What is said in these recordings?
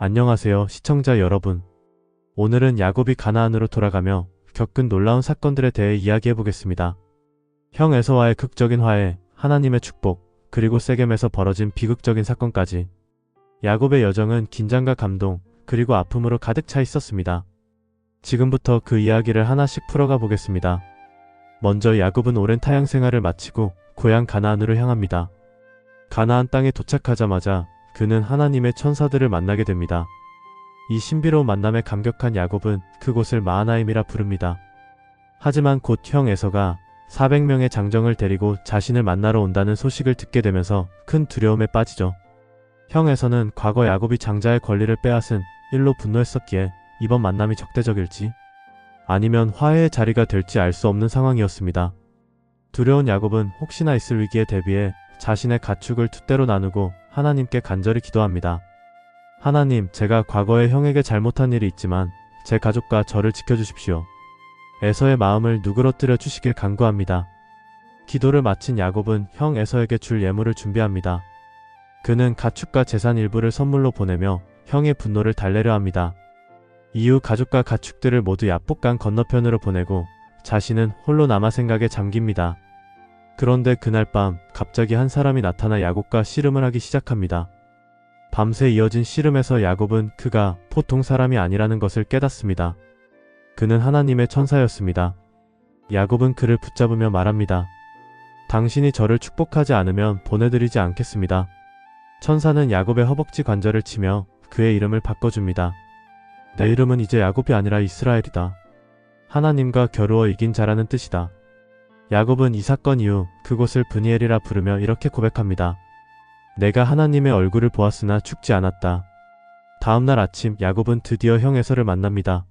안녕하세요, 시청자 여러분. 오늘은 야곱이 가나안으로 돌아가며 겪은 놀라운 사건들에 대해 이야기해 보겠습니다. 형 에서와의 극적인 화해, 하나님의 축복, 그리고 세겜에서 벌어진 비극적인 사건까지. 야곱의 여정은 긴장과 감동, 그리고 아픔으로 가득 차 있었습니다. 지금부터 그 이야기를 하나씩 풀어가 보겠습니다. 먼저 야곱은 오랜 타향 생활을 마치고 고향 가나안으로 향합니다. 가나안 땅에 도착하자마자 그는 하나님의 천사들을 만나게 됩니다. 이 신비로운 만남에 감격한 야곱은 그곳을 마하나임이라 부릅니다. 하지만 곧 형 에서가 400명의 장정을 데리고 자신을 만나러 온다는 소식을 듣게 되면서 큰 두려움에 빠지죠. 형 에서는 과거 야곱이 장자의 권리를 빼앗은 일로 분노했었기에 이번 만남이 적대적일지 아니면 화해의 자리가 될지 알 수 없는 상황이었습니다. 두려운 야곱은 혹시나 있을 위기에 대비해 자신의 가축을 두 떼로 나누고 하나님께 간절히 기도합니다. 하나님, 제가 과거에 형에게 잘못한 일이 있지만 제 가족과 저를 지켜주십시오. 에서의 마음을 누그러뜨려 주시길 간구합니다. 기도를 마친 야곱은 형 에서에게 줄 예물을 준비합니다. 그는 가축과 재산 일부를 선물로 보내며 형의 분노를 달래려 합니다. 이후 가족과 가축들을 모두 야복강 건너편으로 보내고 자신은 홀로 남아 생각에 잠깁니다. 그런데 그날 밤 갑자기 한 사람이 나타나 야곱과 씨름을 하기 시작합니다. 밤새 이어진 씨름에서 야곱은 그가 보통 사람이 아니라는 것을 깨닫습니다. 그는 하나님의 천사였습니다. 야곱은 그를 붙잡으며 말합니다. 당신이 저를 축복하지 않으면 보내드리지 않겠습니다. 천사는 야곱의 허벅지 관절을 치며 그의 이름을 바꿔줍니다. 내 이름은 이제 야곱이 아니라 이스라엘이다. 하나님과 겨루어 이긴 자라는 뜻이다. 야곱은 이 사건 이후 그곳을 브니엘이라 부르며 이렇게 고백합니다. 내가 하나님의 얼굴을 보았으나 죽지 않았다. 다음날 아침 야곱은 드디어 형 에서를 만납니다.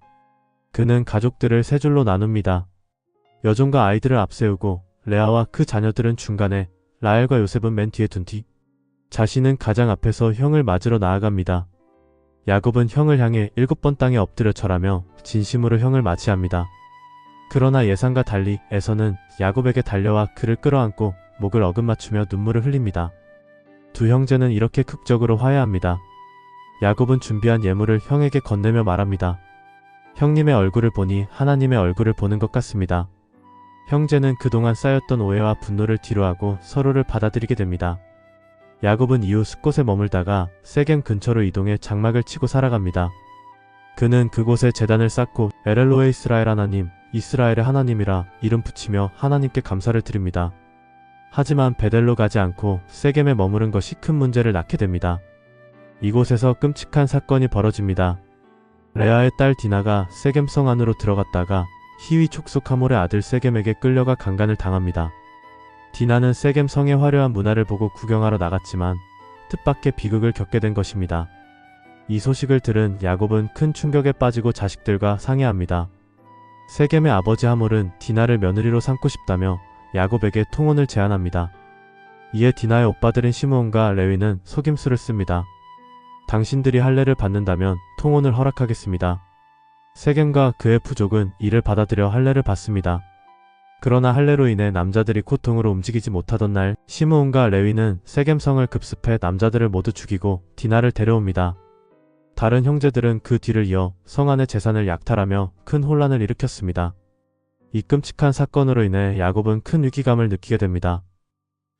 그는 가족들을 세 줄로 나눕니다. 여종과 아이들을 앞세우고 레아와 그 자녀들은 중간에, 라헬과 요셉은 맨 뒤에 둔 뒤 자신은 가장 앞에서 형을 맞으러 나아갑니다. 야곱은 형을 향해 7번 땅에 엎드려 절하며 진심으로 형을 맞이합니다. 그러나 예상과 달리 에서는 야곱에게 달려와 그를 끌어안고 목을 어긋맞추며 눈물을 흘립니다. 두 형제는 이렇게 극적으로 화해합니다. 야곱은 준비한 예물을 형에게 건네며 말합니다. 형님의 얼굴을 보니 하나님의 얼굴을 보는 것 같습니다. 형제는 그동안 쌓였던 오해와 분노를 뒤로하고 서로를 받아들이게 됩니다. 야곱은 이후 숫곳에 머물다가 세겜 근처로 이동해 장막을 치고 살아갑니다. 그는 그곳에 제단을 쌓고 엘엘로에 이스라엘 하나님, 이스라엘의 하나님이라 이름 붙이며 하나님께 감사를 드립니다. 하지만 베델로 가지 않고 세겜에 머무른 것이 큰 문제를 낳게 됩니다. 이곳에서 끔찍한 사건이 벌어집니다. 레아의 딸 디나가 세겜성 안으로 들어갔다가 히위 촉속 하몰의 아들 세겜에게 끌려가 강간을 당합니다. 디나는 세겜 성의 화려한 문화를 보고 구경하러 나갔지만 뜻밖의 비극을 겪게 된 것입니다. 이 소식을 들은 야곱은 큰 충격에 빠지고 자식들과 상의합니다. 세겜의 아버지 하몰은 디나를 며느리로 삼고 싶다며 야곱에게 통혼을 제안합니다. 이에 디나의 오빠들인 시므온과 레위는 속임수를 씁니다. 당신들이 할례를 받는다면 통혼을 허락하겠습니다. 세겜과 그의 부족은 이를 받아들여 할례를 받습니다. 그러나 할례로 인해 남자들이 고통으로 움직이지 못하던 날 시므온과 레위는 세겜성을 급습해 남자들을 모두 죽이고 디나를 데려옵니다. 다른 형제들은 그 뒤를 이어 성 안의 재산을 약탈하며 큰 혼란을 일으켰습니다. 이 끔찍한 사건으로 인해 야곱은 큰 위기감을 느끼게 됩니다.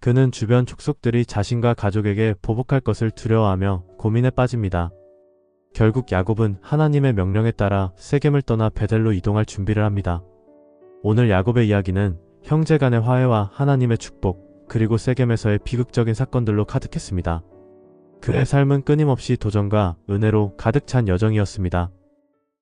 그는 주변 족속들이 자신과 가족에게 보복할 것을 두려워하며 고민에 빠집니다. 결국 야곱은 하나님의 명령에 따라 세겜을 떠나 베델로 이동할 준비를 합니다. 오늘 야곱의 이야기는 형제 간의 화해와 하나님의 축복, 그리고 세겜에서의 비극적인 사건들로 가득했습니다. 그의 삶은 끊임없이 도전과 은혜로 가득 찬 여정이었습니다.